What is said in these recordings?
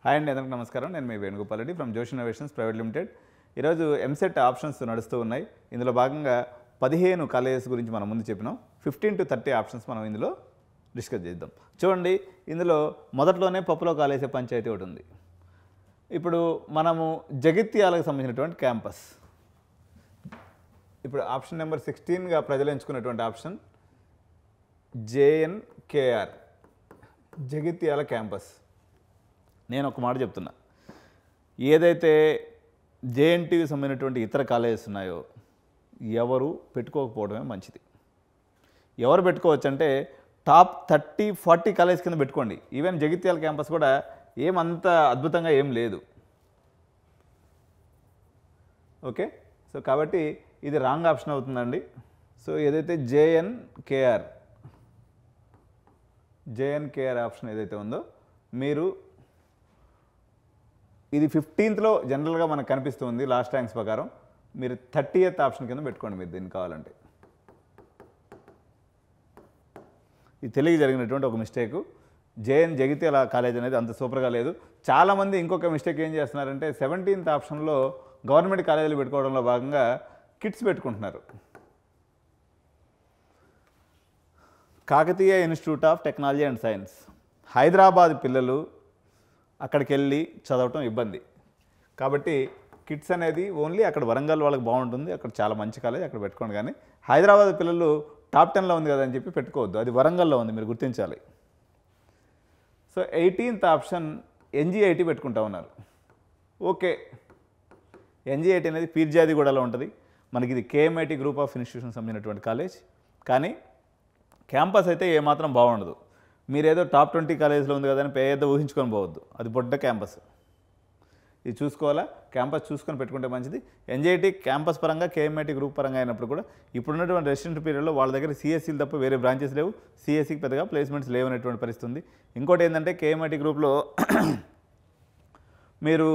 Hi అండి, అందరికీ నమస్కారం. నేను మీ వేణుగోపాల్ రెడ్డి ఫ్రమ్ జోష్ ఇన్నోవేషన్స్ ప్రైవేట్ లిమిటెడ్. ఈరోజు ఎంసెట్ ఆప్షన్స్ నడుస్తూ ఉన్నాయి. ఇందులో భాగంగా 15 కాలేజెస్ గురించి మనం ముందు చెప్పినాం. 15 to 30 ఆప్షన్స్ మనం ఇందులో డిస్కస్ చేద్దాం. చూడండి, ఇందులో మొదట్లోనే పప్పులో కాలేసే పంచాయతీ ఒకటి ఉంది. ఇప్పుడు మనము జగిత్యాలకు సంబంధించినటువంటి క్యాంపస్, ఇప్పుడు ఆప్షన్ నెంబర్ 16గా ప్రజలు ఎంచుకున్నటువంటి ఆప్షన్ JNKR జగిత్యాల క్యాంపస్. నేను ఒక మాట చెప్తున్నా, ఏదైతే JNTకి సంబంధించినటువంటి ఇతర కాలేజెస్ ఉన్నాయో ఎవరు పెట్టుకోకపోవడమే మంచిది. ఎవరు పెట్టుకోవచ్చు అంటే టాప్ 30-40 కాలేజ్ కింద పెట్టుకోండి. ఈవెన్ జగిత్యాల క్యాంపస్ కూడా ఏమంత అద్భుతంగా ఏం లేదు. ఓకే, సో కాబట్టి ఇది రాంగ్ ఆప్షన్ అవుతుందండి. సో ఏదైతే JNKR ఆప్షన్ ఏదైతే ఉందో, మీరు ఇది 15th జనరల్గా మనకు కనిపిస్తుంది లాస్ట్ ర్యాంక్స్ ప్రకారం. మీరు 30th ఆప్షన్ కింద పెట్టుకోండి మీరు దీన్ని కావాలంటే. ఇది తెలియ జరిగినటువంటి ఒక మిస్టేకు. జగిత్యాల కాలేజ్ అనేది అంత సూపర్గా లేదు. చాలామంది ఇంకొక మిస్టేక్ ఏం చేస్తున్నారంటే 17th ఆప్షన్లో గవర్నమెంట్ కాలేజీలు పెట్టుకోవడంలో భాగంగా కిట్స్ పెట్టుకుంటున్నారు. Kakatiya institute of technology and science, Hyderabad పిల్లలు అక్కడికి వెళ్ళి చదవటం ఇబ్బంది కాబట్టి కిట్స్ అనేది ఓన్లీ అక్కడ వరంగల్ వాళ్ళకి బాగుంటుంది, అక్కడ చాలా మంచి కాలేజ్, అక్కడ పెట్టుకోండి. కానీ హైదరాబాద్ పిల్లలు టాప్ 10లో ఉంది కదా అని చెప్పి పెట్టుకోవద్దు, అది వరంగల్లో ఉంది, మీరు గుర్తించాలి. సో 18th ఆప్షన్ NGIT పెట్టుకుంటా ఉన్నారు. ఓకే, NGIT అనేది పీర్జాదిగూడలో ఉంటుంది. మనకి ఇది KMIT గ్రూప్ ఆఫ్ ఇన్స్టిట్యూషన్ సంబంధించినటువంటి కాలేజ్. కానీ క్యాంపస్ అయితే ఏమాత్రం బాగుండదు. మీరేదో టాప్ 20 కాలేజ్లో ఉంది కదా అని పేద ఊహించుకొని పోవద్దు, అది బొడ్డ క్యాంపస్. ఇది చూసుకోవాలా, క్యాంపస్ చూసుకొని పెట్టుకుంటే మంచిది. NGIT క్యాంపస్ పరంగా KMIT గ్రూప్ పరంగా అయినప్పుడు కూడా ఇప్పుడున్నటువంటి రెసిడెంట్ పీరియడ్లో వాళ్ళ దగ్గర CSCలు తప్ప వేరే బ్రాంచెస్ లేవు, CSCకి పెద్దగా ప్లేస్మెంట్స్ లేవు అనేటువంటి పరిస్థితి ఉంది. ఇంకోటి ఏంటంటే KMIT గ్రూప్లో మీరు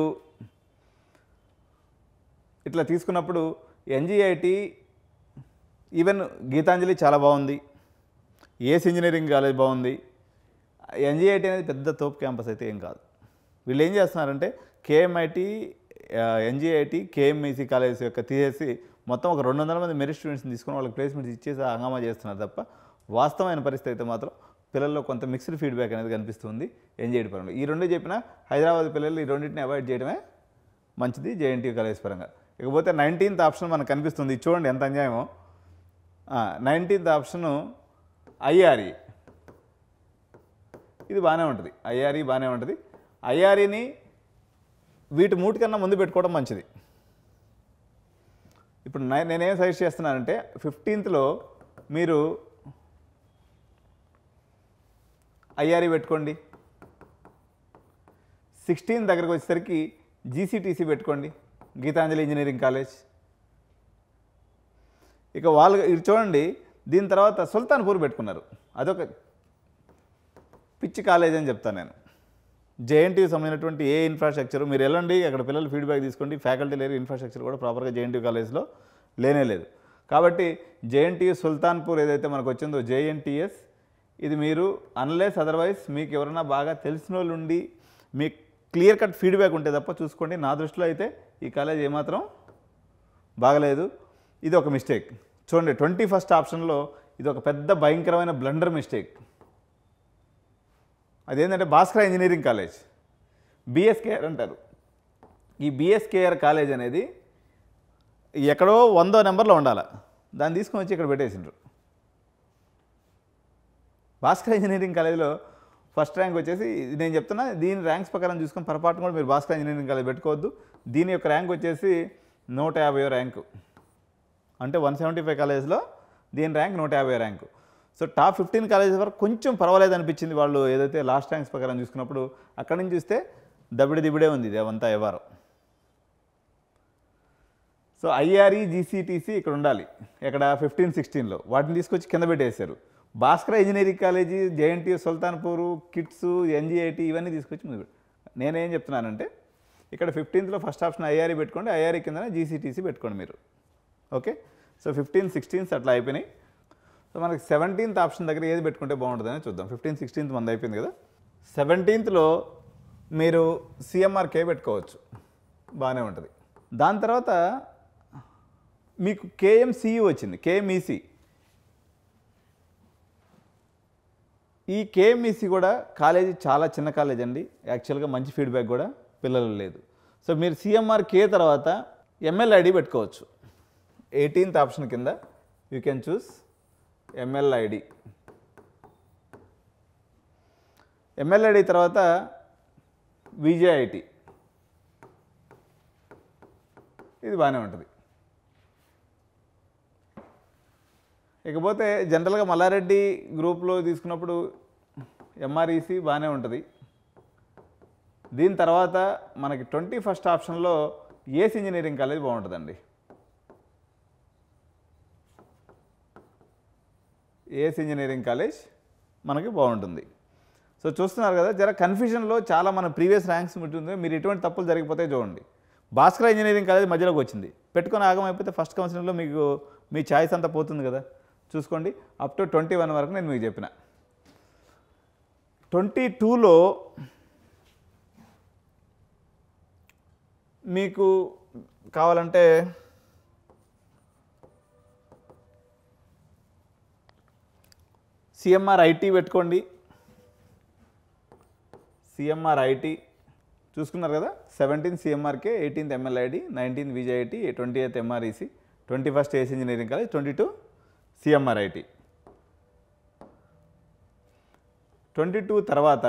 ఇట్లా తీసుకున్నప్పుడు NGIT ఈవెన్ గీతాంజలి చాలా బాగుంది, ఏస్ ఇంజనీరింగ్ కాలేజ్ బాగుంది. NGIT అనేది పెద్ద తోపు క్యాంపస్ అయితే ఏం కాదు. వీళ్ళు ఏం చేస్తున్నారంటే KMIT, NGIT, KMEC కాలేజ్ యొక్క తీసేసి మొత్తం ఒక 200 మంది మెరిట్ స్టూడెంట్స్ని తీసుకొని వాళ్ళకి ప్లేస్మెంట్స్ ఇచ్చేసి హంగామా చేస్తున్నారు తప్ప వాస్తవమైన పరిస్థితి అయితే మాత్రం పిల్లల్లో కొంత మిక్స్డ్ ఫీడ్బ్యాక్ అనేది కనిపిస్తుంది NGIT పరంగా. ఈ రెండు చెప్పిన హైదరాబాద్ పిల్లలు ఈ రెండింటిని అవాయిడ్ చేయడమే మంచిది JNT కాలేజ్ పరంగా. ఇకపోతే 19th ఆప్షన్ మనకు కనిపిస్తుంది, చూడండి ఎంత అన్యాయమో. 19th ఆప్షను IRE, ఇది బాగానే ఉంటుంది. IRE బాగానే ఉంటుంది. IREని వీటి మూటికన్నా ముందు పెట్టుకోవడం మంచిది. ఇప్పుడు నేనేం సజెస్ట్ చేస్తున్నానంటే 15th మీరు IRE పెట్టుకోండి. 16 దగ్గరకు వచ్చేసరికి GCTC పెట్టుకోండి, గీతాంజలి ఇంజనీరింగ్ కాలేజ్. ఇక వాళ్ళు ఇది చూడండి, దీని తర్వాత సుల్తాన్పూర్ పెట్టుకున్నారు. అదొక పిచ్చి కాలేజ్ అని చెప్తాను నేను. JNTకి సంబంధించినటువంటి ఏ ఇన్ఫ్రాస్ట్రక్చర్ మీరు వెళ్ళండి, అక్కడ పిల్లలు ఫీడ్బ్యాక్ తీసుకోండి, ఫ్యాకల్టీ లేరు, ఇన్ఫ్రాస్ట్రక్చర్ కూడా ప్రాపర్గా JNT కాలేజ్లో లేనే లేదు. కాబట్టి JNT సుల్తాన్పూర్ ఏదైతే మనకు వచ్చిందో JNTS, ఇది మీరు అన్లెస్ అదర్వైజ్ మీకు ఎవరైనా బాగా తెలిసిన వాళ్ళు ఉండి మీకు క్లియర్ కట్ ఫీడ్బ్యాక్ ఉంటే తప్ప చూసుకోండి. నా దృష్టిలో అయితే ఈ కాలేజ్ ఏమాత్రం బాగలేదు. ఇది ఒక మిస్టేక్. చూడండి, 21st ఆప్షన్లో ఇది ఒక పెద్ద భయంకరమైన బ్లండర్ మిస్టేక్. అదేంటంటే భాస్కర ఇంజనీరింగ్ కాలేజ్, BSKR అంటారు. ఈ BSKR కాలేజ్ అనేది ఎక్కడో 100వ నెంబర్లో ఉండాలి, దాన్ని తీసుకొని వచ్చి ఇక్కడ పెట్టేసిండ్రు. భాస్కర ఇంజనీరింగ్ కాలేజ్లో ఫస్ట్ ర్యాంక్ వచ్చేసి, నేను చెప్తున్నా దీని ర్యాంక్స్ ప్రకారం చూసుకొని పొరపాటున కూడా మీరు భాస్కర ఇంజనీరింగ్ కాలేజ్ పెట్టుకోవద్దు. దీని యొక్క ర్యాంక్ వచ్చేసి 150వ ర్యాంకు, అంటే 175 కాలేజ్లో దీని rank 150 rank. So top 15 colleges వరకు కొంచెం పర్వాలేదు అనిపించింది వాళ్ళు ఏదైతే లాస్ట్ ర్యాంక్స్ ప్రకారం చూసుకున్నప్పుడు. అక్కడి నుంచి చూస్తే దిబడే ఉంది ఇది అవంతా ఎవరు. సో IRE, GCTC ఇక్కడ ఉండాలి, ఇక్కడ 15, 16లో వాటిని తీసుకొచ్చి కింద పెట్టేశారు. Bhaskara engineering college, JNT, Sultanpur, KITS, NGIT ఇవన్నీ తీసుకొచ్చి ముందు పెట్టు. నేనేం చెప్తున్నానంటే ఇక్కడ 15th ఫస్ట్ ఆప్షన్ IRE పెట్టుకోండి, IRE కిందనే GCTC పెట్టుకోండి మీరు. ఓకే, సో 15, 16 అట్లా అయిపోయినాయి. సో మనకి 17th ఆప్షన్ దగ్గర ఏది పెట్టుకుంటే బాగుంటుందని చూద్దాం. 15, 16 మంది అయిపోయింది కదా. 17th మీరు సిఎంఆర్కే పెట్టుకోవచ్చు, బాగానే ఉంటుంది. దాని తర్వాత మీకు కేఎంసియు వచ్చింది, కేఎంఈసి. ఈ కేఎంఈసి కూడా కాలేజీ చాలా చిన్న కాలేజ్ అండి, యాక్చువల్గా మంచి ఫీడ్బ్యాక్ కూడా పిల్లలు లేదు. సో మీరు సిఎంఆర్కే తర్వాత ఎంఎల్ఐడి పెట్టుకోవచ్చు. 18th ఆప్షన్ కింద యూ కెన్ చూస్ ఎంఎల్ఐడి. ఎంఎల్ఐడి తర్వాత విజేఐటి, ఇది బాగానే ఉంటుంది. ఇకపోతే జనరల్గా మల్లారెడ్డి గ్రూప్లో తీసుకున్నప్పుడు ఎంఆర్ఈసి బాగానే ఉంటుంది. దీని తర్వాత మనకి 21st ఆప్షన్లో ఏస్ ఇంజనీరింగ్ కాలేజ్ బాగుంటుందండి. ఏస్ ఇంజనీరింగ్ కాలేజ్ మనకి బాగుంటుంది. సో చూస్తున్నారు కదా, జర కన్ఫ్యూజన్లో చాలా మన ప్రీవియస్ ర్యాంక్స్ ఉంటుంది. మీరు ఎటువంటి తప్పులు జరిగిపోతే చూడండి. భాస్కర్ ఇంజనీరింగ్ కాలేజ్ మధ్యలోకి వచ్చింది, పెట్టుకొని ఆగమైపోతే ఫస్ట్ కౌన్సిలింగ్లో మీకు మీ ఛాయిస్ అంతా పోతుంది కదా. చూసుకోండి, అప్ టు 21 వరకు నేను మీకు చెప్పిన. 22లో మీకు కావాలంటే సిఎంఆర్ ఐటీ పెట్టుకోండి. సిఎంఆర్ ఐటీ చూసుకున్నారు కదా, 17 సిఎంఆర్కే, 18th MLID, 19th VJIT, 20th MREC, 21st Ace engineering college, 22 CMR IT. 22 తర్వాత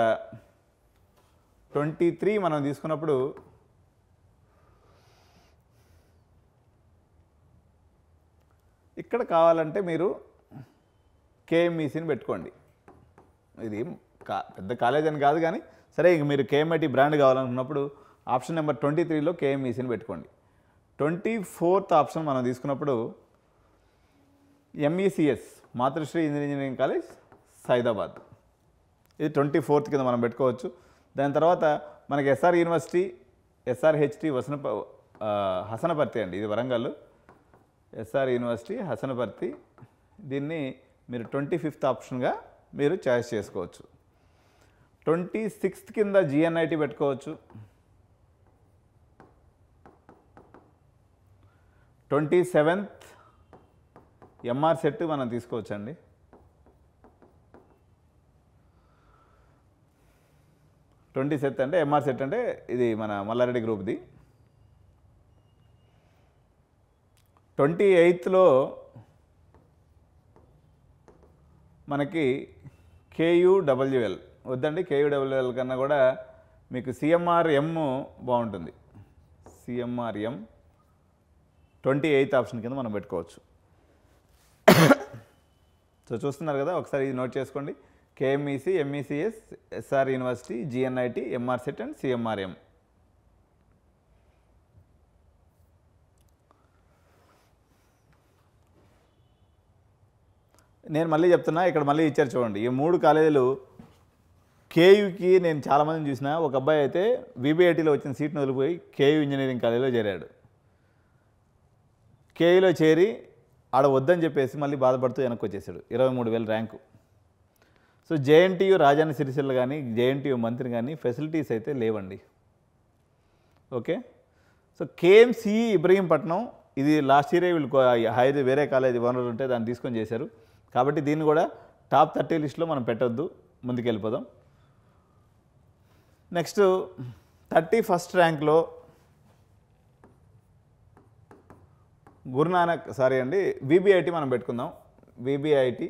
23 మనం తీసుకున్నప్పుడు ఇక్కడ కావాలంటే మీరు కేఎంఈసిని పెట్టుకోండి. ఇది పెద్ద కాలేజ్ అని కాదు కానీ సరే, ఇక మీరు కేఎంఐటి బ్రాండ్ కావాలనుకున్నప్పుడు ఆప్షన్ నెంబర్ 23లో కేఎంఈసిని పెట్టుకోండి. 24th ఆప్షన్ మనం తీసుకున్నప్పుడు ఎంఈసిఎస్, మాతృశ్రీ ఇంజనీరింగ్ కాలేజ్, సైదాబాద్, ఇది 24th కింద మనం పెట్టుకోవచ్చు. దాని తర్వాత మనకి ఎస్ఆర్ యూనివర్సిటీ, ఎస్ఆర్హెచ్టి హసనపర్తి అండి, ఇది వరంగల్. ఎస్ఆర్ యూనివర్సిటీ హసనపర్తి, దీన్ని మీరు 25th ఆప్షన్గా మీరు చాయిస్ చేసుకోవచ్చు. 26th కింద జిఎన్ఐటి పెట్టుకోవచ్చు. 27th ఎంఆర్ సెట్ మనం తీసుకోవచ్చు అండి. 27th అంటే ఎంఆర్ సెట్ అంటే ఇది మన మల్లారెడ్డి గ్రూప్ది. 28thలో మనకి కేయూడబ్ల్యూఎల్ వద్దండి, కేయూడబ్ల్యూఎల్ కన్నా కూడా మీకు సిఎంఆర్ఎం బాగుంటుంది. సిఎంఆర్ఎం 28th ఆప్షన్ కింద మనం పెట్టుకోవచ్చు. సో చూస్తున్నారు కదా, ఒకసారి ఇది నోట్ చేసుకోండి. KMEC, MECS, SR university, GNIT, MR set and CMRM. నేను మళ్ళీ చెప్తున్నా, ఇక్కడ మళ్ళీ ఇచ్చారు చూడండి. ఈ 3 కాలేజీలు కేయూకి నేను చాలామందిని చూసిన. ఒక అబ్బాయి అయితే విబిఐటీలో వచ్చిన సీట్ను వదిలిపోయి కేయూ ఇంజనీరింగ్ కాలేజీలో చేరాడు. కేయూలో చేరి ఆడ వద్దని చెప్పేసి మళ్ళీ బాధపడుతూ వెనక్కి వచ్చేసాడు. 23,000 ర్యాంకు. సో జేఎన్టీయూ రాజాని సిరిసిల్ల కానీ, జేఎన్టీయూ మంత్రి కానీ ఫెసిలిటీస్ అయితే లేవండి. ఓకే, సో కేఎంసిఈ ఇబ్రహీంపట్నం, ఇది లాస్ట్ ఇయరే వీళ్ళు వేరే కాలేజీ ఓనర్ ఉంటే దాన్ని తీసుకొని చేశారు. కాబట్టి దీన్ని కూడా టాప్ 30 లిస్టులో మనం పెట్టొద్దు, ముందుకెళ్ళిపోదాం. నెక్స్ట్ 31st ర్యాంక్లో గురునానక్ విబిఐటి మనం పెట్టుకుందాం. విబిఐటి,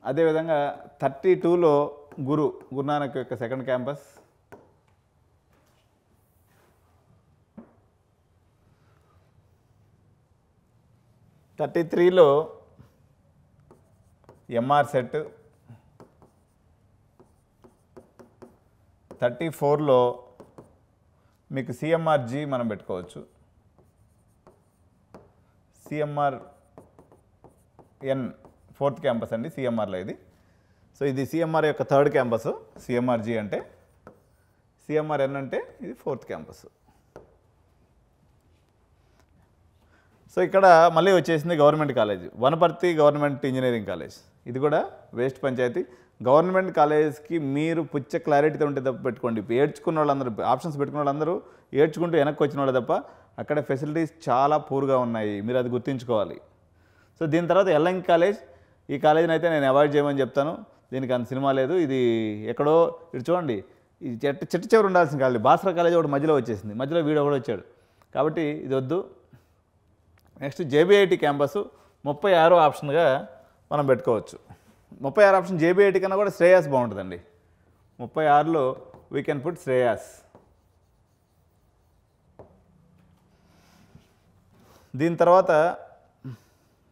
అదేవిధంగా 32లో గురునానక్ యొక్క సెకండ్ క్యాంపస్, 33లో ఎంఆర్ సెట్, 34లో మీకు సిఎంఆర్జీ మనం పెట్టుకోవచ్చు. సిఎంఆర్ఎన్ 4th క్యాంపస్ అండి సిఎంఆర్లో ఇది. సో ఇది సిఎంఆర్ యొక్క 3rd క్యాంపస్. సిఎంఆర్జీ అంటే, సిఎంఆర్ఎన్ అంటే ఇది 4th క్యాంపస్. సో ఇక్కడ మళ్ళీ వచ్చేసింది government college, Wanaparthy government engineering college. ఇది కూడా వేస్ట్ పంచాయతీ. గవర్నమెంట్ కాలేజెస్కి మీరు పుచ్చ క్లారిటీతో ఉంటే తప్ప పెట్టుకోండి. ఏడ్చుకున్న వాళ్ళందరూ ఆప్షన్స్ పెట్టుకున్న వాళ్ళందరూ ఏడ్చుకుంటూ వెనక్కి వచ్చిన వాళ్ళు తప్ప అక్కడ ఫెసిలిటీస్ చాలా పూర్గా ఉన్నాయి, మీరు అది గుర్తుంచుకోవాలి. సో దీని తర్వాత ఎల్ఎన్ కాలేజ్, ఈ కాలేజీని అయితే నేను అవాయిడ్ చేయమని చెప్తాను. దీనికి అంత సినిమా లేదు. ఇది ఎక్కడో ఇటు చూడండి, ఇది చెట్టు చివరి ఉండాల్సిన కాలేజ్. బాసరా కాలేజ్ ఒకటి మధ్యలో వచ్చేసింది, మధ్యలో వీడియో కూడా వచ్చాడు, కాబట్టి ఇది వద్దు. నెక్స్ట్ జేబీఐటీ క్యాంపస్ 36వ ఆప్షన్గా మనం పెట్టుకోవచ్చు. 36 ఆప్షన్ జేబీఐటీ కన్నా కూడా శ్రేయాస్ బాగుంటుందండి. 36లో వీ కెన్ పుట్ శ్రేయాస్. దీని తర్వాత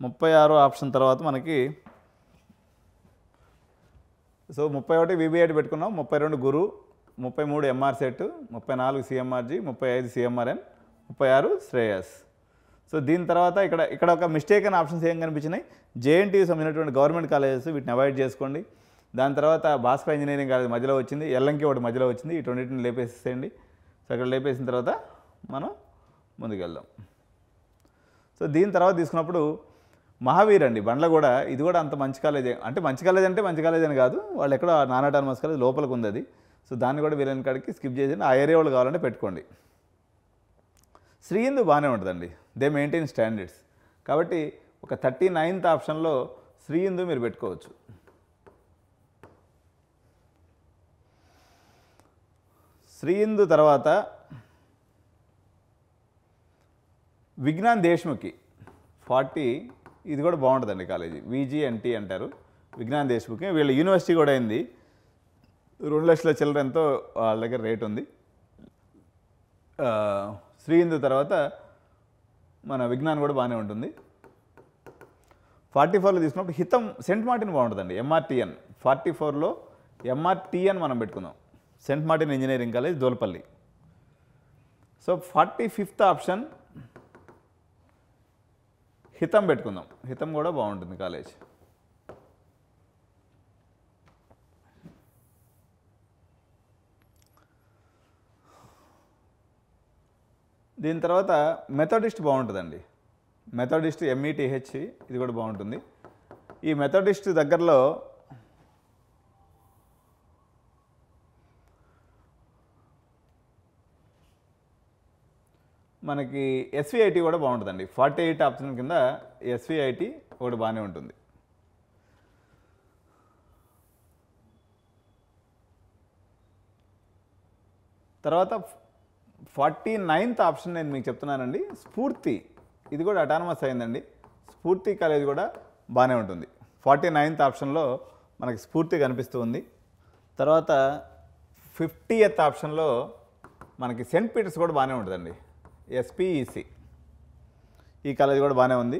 36వ ఆప్షన్ తర్వాత మనకి సో 31 వీబీఐటీ పెట్టుకున్నాం, 32 గురు, 33 ఎంఆర్ సెట్, 34 సిఎంఆర్జీ, 35 సిఎంఆర్ఎన్, 36 శ్రేయస్. సో దీని తర్వాత ఇక్కడ ఒక మిస్టేక్ అయిన ఆప్షన్స్ ఏం కనిపించినాయి, జేఎన్టీయూ సంబంధించినటువంటి గవర్నమెంట్ కాలేజెస్, వీటిని అవాయిడ్ చేసుకోండి. దాని తర్వాత భాస్కర్ ఇంజనీరింగ్ కాలేజ్ మధ్యలో వచ్చింది, ఎల్ఎన్కి ఒకటి మధ్యలో వచ్చింది, ఈ రెండింటిని లేపేసేయండి. సో అక్కడ లేపేసిన తర్వాత మనం ముందుకెళ్దాం. సో దీని తర్వాత తీసుకున్నప్పుడు మహావీర్ అండి బండ్లగూడ, ఇది కూడా అంత మంచి కాలేజే, అంటే మంచి కాలేజ్ అని కాదు, వాళ్ళు ఎక్కడో నాన్ అటానమస్ కాలేజ్ లోపలికి ఉంది అది. సో దాన్ని కూడా వీళ్ళని కాడికి స్కిప్ చేసి ఆ ఏరియా వాళ్ళు కావాలంటే పెట్టుకోండి. శ్రీహిందూ బాగానే ఉంటుందండి, దే మెయింటైన్ స్టాండర్డ్స్, కాబట్టి ఒక 39th ఆప్షన్లో శ్రీహిందూ మీరు పెట్టుకోవచ్చు. శ్రీహిందూ తర్వాత విజ్ఞాన్ దేశ్ముఖి 40, ఇది కూడా బాగుంటుందండి కాలేజీ, విజిఎన్టీ అంటారు, విజ్ఞాన్ దేశ్ముఖి. వీళ్ళ యూనివర్సిటీ కూడా అయింది, 2 లక్షల చిల్లర ఎంతో వాళ్ళ దగ్గర రేట్ ఉంది. శ్రీహిందూ తర్వాత మన విజ్ఞాన్ కూడా బాగానే ఉంటుంది. 44లో తీసుకున్నప్పుడు హితం సెంట్ మార్టిన్ బాగుంటుందండి, ఎంఆర్టీఎన్. 44లో ఎంఆర్టీఎన్ మనం పెట్టుకుందాం, saint Martin engineering college Dulapally. So 45th option హితం పెట్టుకుందాం, హితం కూడా బాగుంటుంది కాలేజ్. దీని తర్వాత మెథడిస్ట్ బాగుంటుందండి, మెథడిస్ట్ ఎంఈటీహెచ్, ఇది కూడా బాగుంటుంది. ఈ మెథడిస్ట్ దగ్గరలో మనకి ఎస్విఐటి కూడా బాగుంటుందండి. 48 ఆప్షన్ కింద ఎస్విఐటి ఒకటి బాగానే ఉంటుంది. తర్వాత 49th ఆప్షన్ నేను మీకు చెప్తున్నానండి, స్ఫూర్తి, ఇది కూడా అటానమస్ అయిందండి. స్ఫూర్తి కాలేజ్ కూడా బాగానే ఉంటుంది. 49th ఆప్షన్లో మనకి స్ఫూర్తి కనిపిస్తుంది. తర్వాత 50th ఆప్షన్లో మనకి సెయింట్ పీటర్స్ కూడా బాగానే ఉంటుందండి, ఎస్పీఈసి, ఈ కాలేజ్ కూడా బాగానే ఉంది.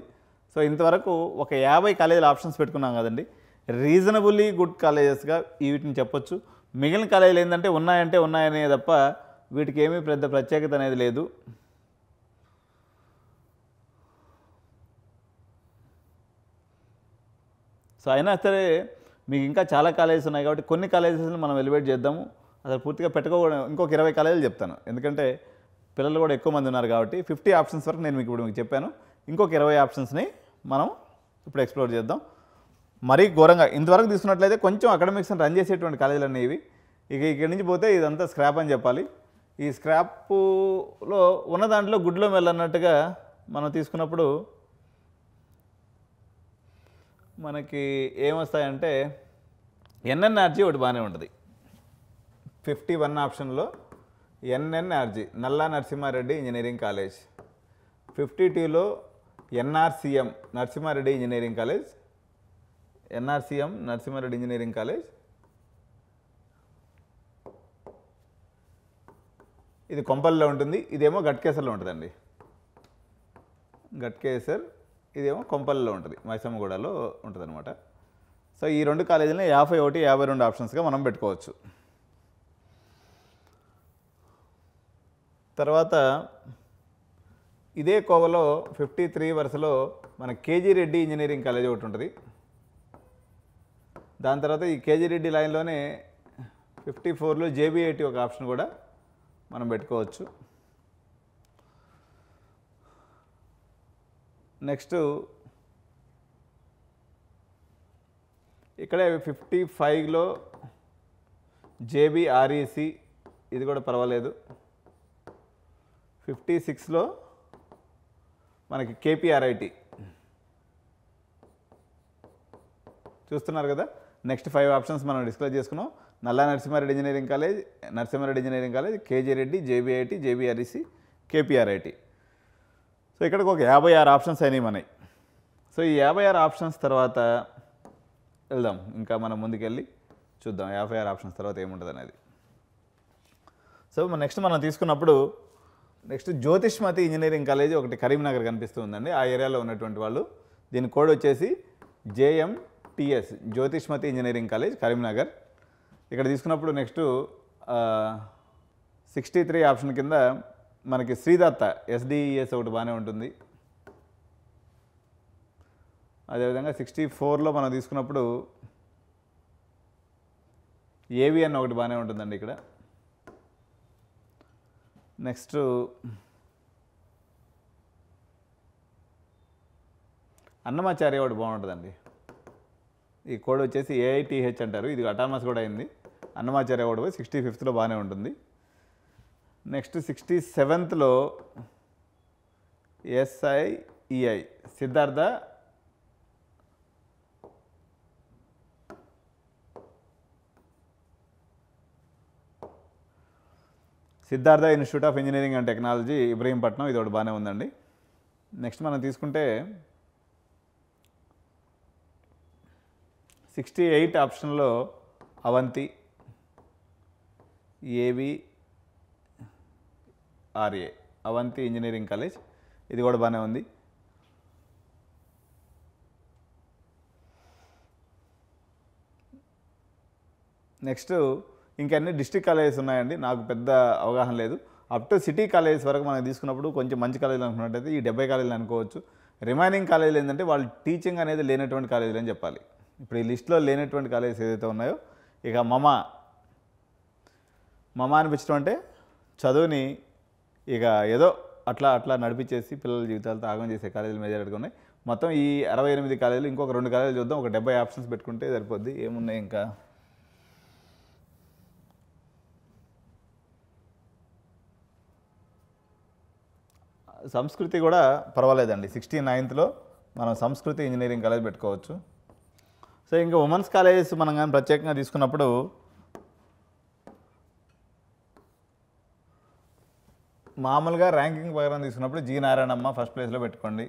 సో ఇంతవరకు ఒక 50 కాలేజీల ఆప్షన్స్ పెట్టుకున్నాం కదండి, రీజనబుల్లీ గుడ్ కాలేజెస్గా వీటిని చెప్పొచ్చు. మిగిలిన కాలేజీలు ఏంటంటే ఉన్నాయంటే ఉన్నాయనే తప్ప వీటికి ఏమీ పెద్ద ప్రత్యేకత అనేది లేదు. సో అయినా సరే మీకు ఇంకా చాలా కాలేజెస్ ఉన్నాయి కాబట్టి కొన్ని కాలేజెస్ని మనం ఎలివేట్ చేద్దాము. అసలు పూర్తిగా పెట్టుకోకూడదు, ఇంకొక 20 కాలేజీలు చెప్తాను, ఎందుకంటే పిల్లలు కూడా ఎక్కువ మంది ఉన్నారు కాబట్టి. 50 ఆప్షన్స్ వరకు నేను మీకు చెప్పాను, ఇంకొక 20 ఆప్షన్స్ని మనం ఇప్పుడు ఎక్స్ప్లోర్ చేద్దాం. మరీ ఘోరంగా ఇంతవరకు తీసుకున్నట్లయితే కొంచెం అకాడమిక్స్ని రన్ చేసేటువంటి కాలేజీలు అనేవి. ఇక్కడి నుంచి పోతే ఇదంతా స్క్రాప్ అని చెప్పాలి. ఈ స్క్రాప్లో ఉన్న దాంట్లో గుడ్లో మెల్లన్నట్టుగా మనం తీసుకున్నప్పుడు మనకి ఏమొస్తాయంటే ఎన్ఎన్ఆర్జీ ఒకటి బాగానే ఉంటుంది. 51 ఆప్షన్లో NNRG Nalla Narasimha Reddy engineering college. 52లో NRCM Narasimha Reddy engineering college, NRCM Narasimha Reddy engineering college. ఇది కొంపల్లో ఉంటుంది, ఇదేమో గట్కేసర్లో ఉంటుందండి, గట్కేసర్, ఇదేమో కొంపల్లో ఉంటుంది, మైసమ్మగూడలో ఉంటుంది అనమాట. సో ఈ 2 కాలేజీలని 51, 52 ఆప్షన్స్గా మనం పెట్టుకోవచ్చు. తర్వాత ఇదే కోవలో 53 వరుసలో మన కేజీ రెడ్డి ఇంజనీరింగ్ కాలేజ్ ఒకటి ఉంటుంది. దాని తర్వాత ఈ కేజీ రెడ్డి లైన్లోనే 54లో జేబీఐటీ ఒక ఆప్షన్ కూడా మనం పెట్టుకోవచ్చు. నెక్స్ట్ ఇక్కడే 55లో జేబీఆర్ఈసి, ఇది కూడా పర్వాలేదు. 56లో మనకి కేపీఆర్ఐటి చూస్తున్నారు కదా. నెక్స్ట్ 5 ఆప్షన్స్ మనం డిస్క్లోజ్ చేసుకున్నాం. Nalla Narasimha Reddy engineering college, KG Reddy, JBIT, JBREC, KPRIT. So ఇక్కడికి ఒక 56 ఆప్షన్స్ అయినాయి మనకి. సో ఈ 56 ఆప్షన్స్ తర్వాత వెళ్దాం, ఇంకా మనం ముందుకెళ్ళి చూద్దాం 56 ఆప్షన్స్ తర్వాత ఏముంటుంది అనేది. సో నెక్స్ట్ మనం తీసుకున్నప్పుడు నెక్స్ట్ జ్యోతిష్మతి ఇంజనీరింగ్ కాలేజ్ ఒకటి కరీంనగర్ కనిపిస్తూ ఉందండి. ఆ ఏరియాలో ఉన్నటువంటి వాళ్ళు, దీని కోడ్ వచ్చేసి JMTS, Jyothishmathi engineering college Karimnagar. ఇక్కడ తీసుకున్నప్పుడు నెక్స్ట్ 63 ఆప్షన్ కింద మనకి శ్రీదత్త SDES ఒకటి బాగానే ఉంటుంది. అదేవిధంగా 64లో మనం తీసుకున్నప్పుడు AVN ఒకటి బాగానే ఉంటుందండి ఇక్కడ. నెక్స్ట్ అన్నమాచార్య ఒకటి బాగుంటుందండి. ఈ కోడ్ వచ్చేసి AITH అంటారు. ఇది అటానమస్ కూడా అయింది. అన్నమాచార్య ఒకటి 65లో బాగానే ఉంటుంది. నెక్స్ట్ 67లో SIEI Siddhartha institute of engineering and technology Ibrahimpatnam, ఇది ఒకటి బాగానే ఉందండి. నెక్స్ట్ మనం తీసుకుంటే 68 ఆప్షన్లో Avanthi AVRA, Avanthi engineering college, ఇది కూడా బాగానే ఉంది. నెక్స్ట్ ఇంకన్నీ డిస్ట్రిక్ట్ కాలేజెస్ ఉన్నాయండి. నాకు పెద్ద అవగాహన లేదు. అప్ టు సిటీ కాలేజెస్ వరకు మనం తీసుకున్నప్పుడు కొంచెం మంచి కాలేజీలు అనుకున్నట్టయితే ఈ 70 కాలేజీలు అనుకోవచ్చు. రిమైనింగ్ కాలేజీలు ఏంటంటే వాళ్ళు టీచింగ్ అనేది లేనటువంటి కాలేజీలు అని చెప్పాలి. ఇప్పుడు ఈ లిస్టులో లేనటువంటి కాలేజెస్ ఏదైతే ఉన్నాయో, ఇక మమ అనిపించడం అంటే చదువుని ఇక ఏదో అట్లా నడిపించేసి పిల్లల జీవితాలతో ఆగం చేసే కాలేజీలు మెజారిటీగా ఉన్నాయి. మొత్తం ఈ 68 కాలేజీలు ఇంకొక 2 కాలేజీలు చూద్దాం. ఒక 70 ఆప్షన్స్ పెట్టుకుంటే సరిపోద్ది. ఏమున్నాయి ఇంకా సంస్కృతి కూడా పర్వాలేదండి. 69లో మనం సంస్కృతి ఇంజనీరింగ్ కాలేజ్ పెట్టుకోవచ్చు. సో ఇంకా ఉమెన్స్ కాలేజెస్ మనం కానీ ప్రత్యేకంగా తీసుకున్నప్పుడు మామూలుగా ర్యాంకింగ్ ప్రకారం తీసుకున్నప్పుడు జి నారాయణమ్మ ఫస్ట్ ప్లేస్లో పెట్టుకోండి,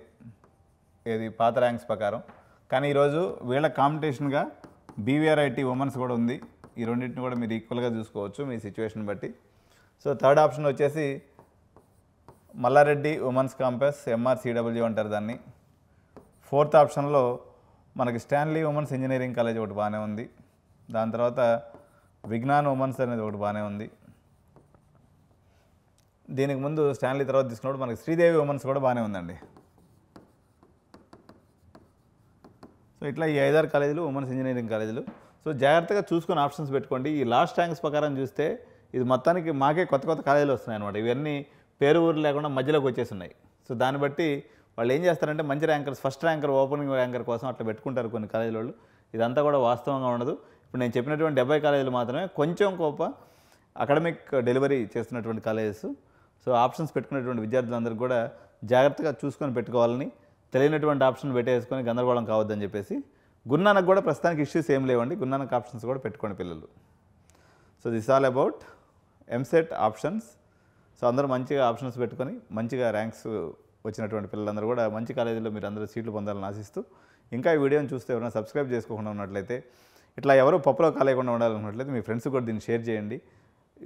ఏది పాత ర్యాంక్స్ ప్రకారం. కానీ ఈరోజు వీళ్ళ కాంపిటీషన్గా BVRIT ఉమెన్స్ కూడా ఉంది. ఈ రెండింటిని కూడా మీరు ఈక్వల్గా చూసుకోవచ్చు మీ సిచ్యువేషన్ బట్టి. సో థర్డ్ ఆప్షన్ వచ్చేసి మల్లారెడ్డి ఉమెన్స్ క్యాంపస్, MRCW అంటారు దాన్ని. ఫోర్త్ ఆప్షన్లో మనకి స్టాన్లీ ఉమెన్స్ ఇంజనీరింగ్ కాలేజ్ ఒకటి బాగానే ఉంది. దాని తర్వాత విజ్ఞాన్ ఉమెన్స్ అనేది ఒకటి బాగానే ఉంది. దీనికి ముందు స్టాన్లీ తర్వాత తీసుకున్నప్పుడు మనకి శ్రీదేవి ఉమెన్స్ కూడా బాగానే ఉందండి. సో ఇట్లా ఈ 5-6 కాలేజీలు ఉమెన్స్ ఇంజనీరింగ్ కాలేజీలు. సో జాగ్రత్తగా చూసుకొని ఆప్షన్స్ పెట్టుకోండి. ఈ లాస్ట్ ర్యాంక్స్ ప్రకారం చూస్తే ఇది మొత్తానికి మాకే కొత్త కాలేజీలు వస్తున్నాయి అనమాట. ఇవన్నీ పేరు ఊరు లేకుండా మధ్యలోకి వచ్చేసి ఉన్నాయి. సో దాన్ని బట్టి వాళ్ళు ఏం చేస్తారంటే మంచి rankers, first ranker, opening ranker కోసం అట్లా పెట్టుకుంటారు కొన్ని కాలేజీల వాళ్ళు. ఇదంతా కూడా వాస్తవంగా ఉండదు. ఇప్పుడు నేను చెప్పినటువంటి 70 కాలేజీలు మాత్రమే కొంచెం అకాడమిక్ డెలివరీ చేస్తున్నటువంటి కాలేజెస్. సో ఆప్షన్స్ పెట్టుకునేటువంటి విద్యార్థులందరూ కూడా జాగ్రత్తగా చూసుకొని పెట్టుకోవాలని, తెలియనటువంటి ఆప్షన్ పెట్టేసుకొని గందరగోళం కావద్దని చెప్పేసి. గురునానక్ కూడా ప్రస్తుతానికి ఇష్యూస్ ఏం లేవండి. గురునానక్ ఆప్షన్స్ కూడా పెట్టుకోండి పిల్లలు. So this all about EAMCET options. So అందరూ మంచిగా ఆప్షన్స్ పెట్టుకొని మంచిగా ర్యాంక్స్ వచ్చినటువంటి పిల్లలందరూ కూడా మంచి కాలేజీలో మీరు అందరూ సీట్లు పొందాలని ఆశిస్తూ, ఇంకా ఈ వీడియోని చూస్తే ఎవరైనా సబ్స్క్రైబ్ చేసుకోకుండా ఉన్నట్లయితే, ఇట్లా ఎవరు పప్పులో కాలేయకుండా ఉండాలనుకున్నట్లయితే మీ ఫ్రెండ్స్ కూడా దీన్ని షేర్ చేయండి,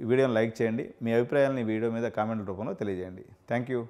ఈ వీడియోని లైక్ చేయండి, మీ అభిప్రాయాలను ఈ వీడియో మీద కామెంట్ రూపంలో తెలియజేయండి. Thank you.